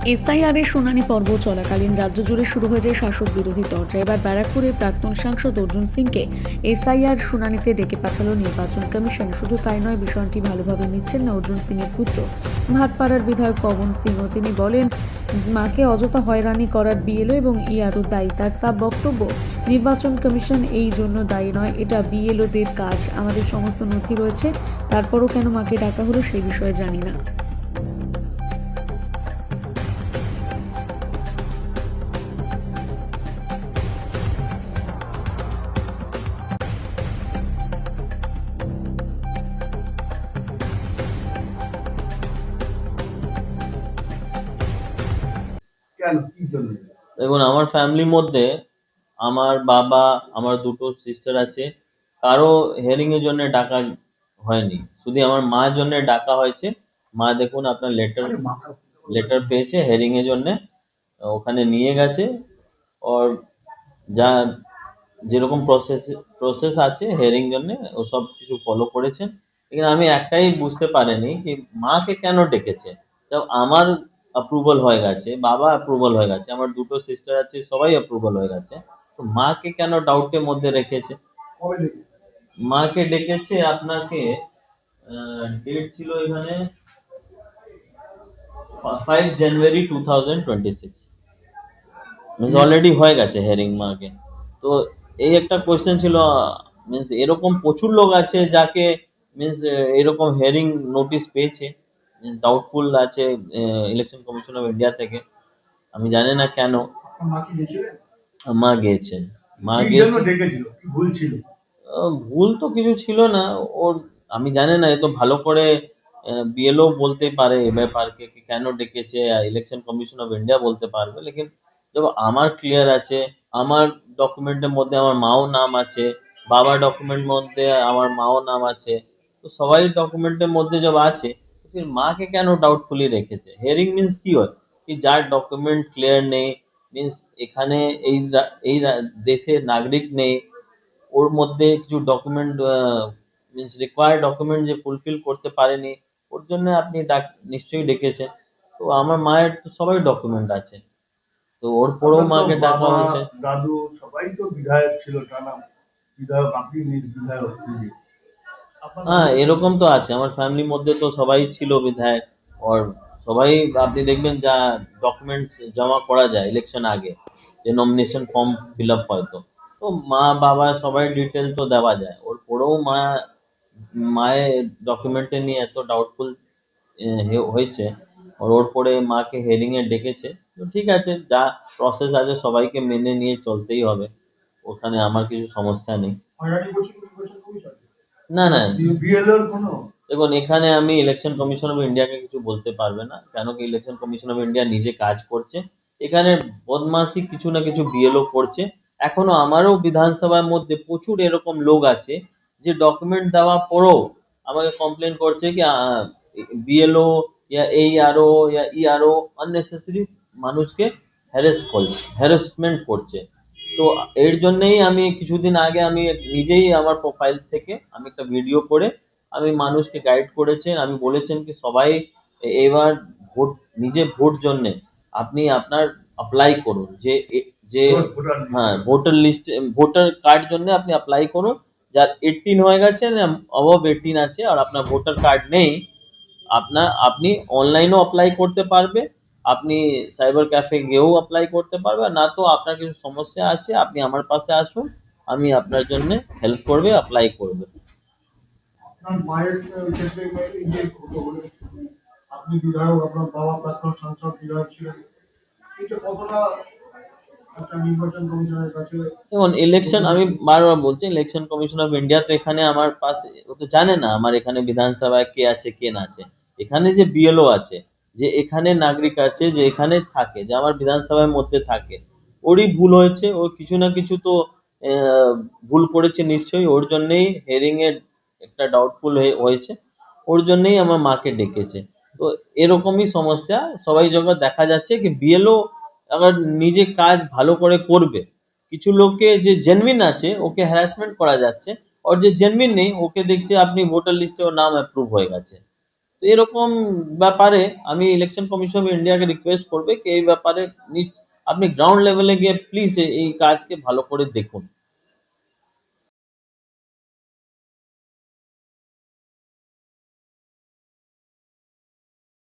SIR এর শুনানি পর্ব চলাকালীন রাজ্য জুড়ে শুরু হয়ে যায় শাসক বিরোধী তরজা। এবার ব্যারাকপুরের প্রাক্তন সাংসদ অর্জুন সিংকে এসআইআর শুনানিতে ডেকে পাঠালো নির্বাচন কমিশন। শুধু তাই নয়, বিষয়টি ভালোভাবে নিচ্ছেন না অর্জুন সিং এর পুত্র ভাটপাড়ার বিধায়ক পবন সিংও। তিনি বলেন, মাকে অযথা হয়রানি করার বিএলও এবং ইআরও দায়ী। তার সাফ বক্তব্য, নির্বাচন কমিশন এই জন্য দায়ী নয়, এটা বিএলওদের কাজ। আমাদের সমস্ত নথি রয়েছে, তারপরও কেন মাকে ডাকা হলো সেই বিষয়ে জানি না। কেন, কি জন্য? দেখুন, আমার ফ্যামিলির মধ্যে আমার বাবা, আমার দুটো সিস্টার আছে, কারো হেয়ারিং এর জন্য ডাকা হয়নি, শুধু আমার মার জন্য ডাকা হয়েছে। মা দেখুন আপনার লেটার আরে মাথা লেটার পেয়েছে হেয়ারিং এর জন্য, ওখানে নিয়ে গেছে। ওর যা যেরকম প্রসেস আছে হেয়ারিং জন্য ও সব কিছু ফলো করেছেন। लेकिन আমি একটাই বুঝতে পারিনি কি মাকে কেন ডেকেছে। আমার অ্যাপ্রুভাল হয়ে গেছে, বাবা অ্যাপ্রুভাল হয়ে গেছে, আমার দুটো সিস্টার আছে, সবাই অ্যাপ্রুভাল হয়ে গেছে, তো মাকে কেন ডাউটের মধ্যে রেখেছে। কবে দেখি? মাকে ডেকেছে আপনাকে, ডেট ছিল এখানে 5 জানুয়ারি 2026, মিন্স অলরেডি হয়ে গেছে হেয়ারিং মাকে। তো এই একটা কোয়েশ্চেন ছিল, মিন্স এরকম প্রচুর লোক আছে যাকে মিন্স এরকম হেয়ারিং নোটিশ পেয়েছে, ডাউটফুল আছে ইলেকশন কমিশন অফ ইন্ডিয়া থেকে। আমি জানি না কেন। আপনার মা কি গেছিলেন? মা গিয়েছেন, মা কি জন্য গিয়েছে। ডেকেছিল? কি ভুল ছিল? ভুল তো কিছু ছিল না ওর, আমি জানি না, এ তো ভালো করে বিএলও বলতে পারে এ ব্যাপারকে কি কেন ডেকেছে, ইলেকশন কমিশন অফ ইন্ডিয়া বলতে পারবে। লেকিন যখন আমার ক্লিয়ার আছে, আমার ডকুমেন্টের মধ্যে আমার মাও নাম আছে, বাবার ডকুমেন্ট মধ্যে আমার মাও নাম আছে, তো সবাই ডকুমেন্টের মধ্যে যখন আছে, তো ফির মাকে কেন ডাউটফুলি রেখেছে। হিয়ারিং মিন্স কি হয় কি যার ডকুমেন্ট ক্লিয়ার নেই, মিন্স এখানে এই দেশের নাগরিক নেই, ওর মধ্যে কিছু ডকুমেন্ট মিন্স রিকোয়ার্ড ডকুমেন্ট যে ফুলফিল করতে পারেনি, ওর জন্য আপনি নিশ্চয়ই ডেকেছেন। তো আমার মায়ের তো সবাই ডকুমেন্ট আছে, তো ওর পরেও আপনার তো মাকে ডাকা বাবা, হয়েছে। দাদু সবাই তো বিধায়ক ছিল, টানা বিধায়ক, আপনি বিধায়ক নিজে। আপনার হ্যাঁ, দাদু তো- এরকম তো আছে, আমার ফ্যামিলির মধ্যে তো সবাই ছিল বিধায়ক। আর সবাই আপনি দেখবেন যা ডকুমেন্টস জমা করা যায় ইলেকশন আগে, যে নমিনেশন ফর্ম ফিল আপ হয়, তো তো মা বাবা সবাই ডিটেল তো দেওয়া যায়। ওর পরেও মায়ের ডকুমেন্টে নিয়ে এত ডাউটফুল হয়েছে, আর ওর পরে মাকে হেয়ারিং এ ডেকেছে। তো ঠিক আছে, যা প্রসেস আছে সবাইকে মেনে নিয়ে চলতেই হবে, ওখানে আমার কিছু সমস্যা নেই। হয়রানি করছে নির্বাচন কমিশন? না না, বিএলওর কোনো? দেখুন এখানে আমি ইলেকশন কমিশন অফ ইন্ডিয়াকে কিছু বলতে পারবে না, কেন কি ইলেকশন কমিশন অফ ইন্ডিয়া নিজে কাজ করছে। এখানে বদমাশি কিছু না কিছু বিএলও করছে। এখনো আমারও বিধানসভার মধ্যে প্রচুর এরকম লোক আছে যে ডকুমেন্ট দেওয়া পরেও আমাকে কমপ্লেন করছে কি বিএলও या এইআরও या ইআরও আননেসেসারি মানুষকে হ্যারাসমেন্ট করছে। তো এর জন্যই আমি কিছুদিন আগে আমি নিজেই আমার প্রোফাইল থেকে আমি একটা ভিডিও করে আমি মানুষকে গাইড করেছেন, আমি বলেছেন কি সবাই এবার ভোট, নিজে ভোট জন্য আপনি আপনার অ্যাপ্লাই করুন, যে ভোটার লিস্ট। হ্যাঁ ভোটার লিস্ট, ভোটার কার্ড জন্য আপনি অ্যাপ্লাই করুন। যার 18 হয়ে গেছে না অবভ 18 আছে আর আপনার ভোটার কার্ড নেই, আপনি অনলাইনেও অ্যাপ্লাই করতে পারবে, আপনি সাইবার ক্যাফে গিয়েও অ্যাপ্লাই করতে পারবে। না তো আপনার কিছু সমস্যা আছে আপনি আমার পাশে আসুন, আমি আপনার জন্য হেল্প করবে, অ্যাপ্লাই করবে। আপনার মায়ের ক্ষেত্রে এই যে বলে, আপনি বিধায়ক, আপনার বাবা প্রাক্তন সাংসদ বিধায়ক ছিলেন, এটা কতটা একটা নির্বাচন কমিশনের কাছে? যেমন ইলেকশন, আমি বারবার বলছি ইলেকশন কমিশন অফ ইন্ডিয়া তো এখানে আমার পাশে, ও তো জানে না আমার এখানে বিধানসভায় কে আছে কে না আছে। এখানে যে বিএলও আছে, যে এখানে নাগরিক আছে, যে এখানে থাকে, যে আমার বিধানসভার মধ্যে থাকে, ওরই ভুল হয়েছে, ও কিছু না কিছু তো ভুল করেছে নিশ্চয়ই, ওর জন্যই হেয়ারিং এর একটা ডাউটফুল হয়েছে, ওর জন্যই আমার মাকে ডেকেছে। তো এরকমই সমস্যা সবাই যখন দেখা যাচ্ছে কি বিএলও আবার নিজে কাজ ভালো করে করবে, কিছু লোককে যে জেনুইন আছে ওকে হ্যারাসমেন্ট করা যাচ্ছে, আর যে জেনুইন নেই ওকে দেখছে আপনি ভোটার লিস্টে ওর নাম অ্যাপ্রুভ হয়ে গেছে। তো এরকম ব্যাপারে আমি ইলেকশন কমিশন অফ ইন্ডিয়াকে রিকোয়েস্ট করবে কি এই ব্যাপারে আপনি গ্রাউন্ড লেভেলে গিয়ে প্লিজ এই কাজকে ভালো করে দেখুন।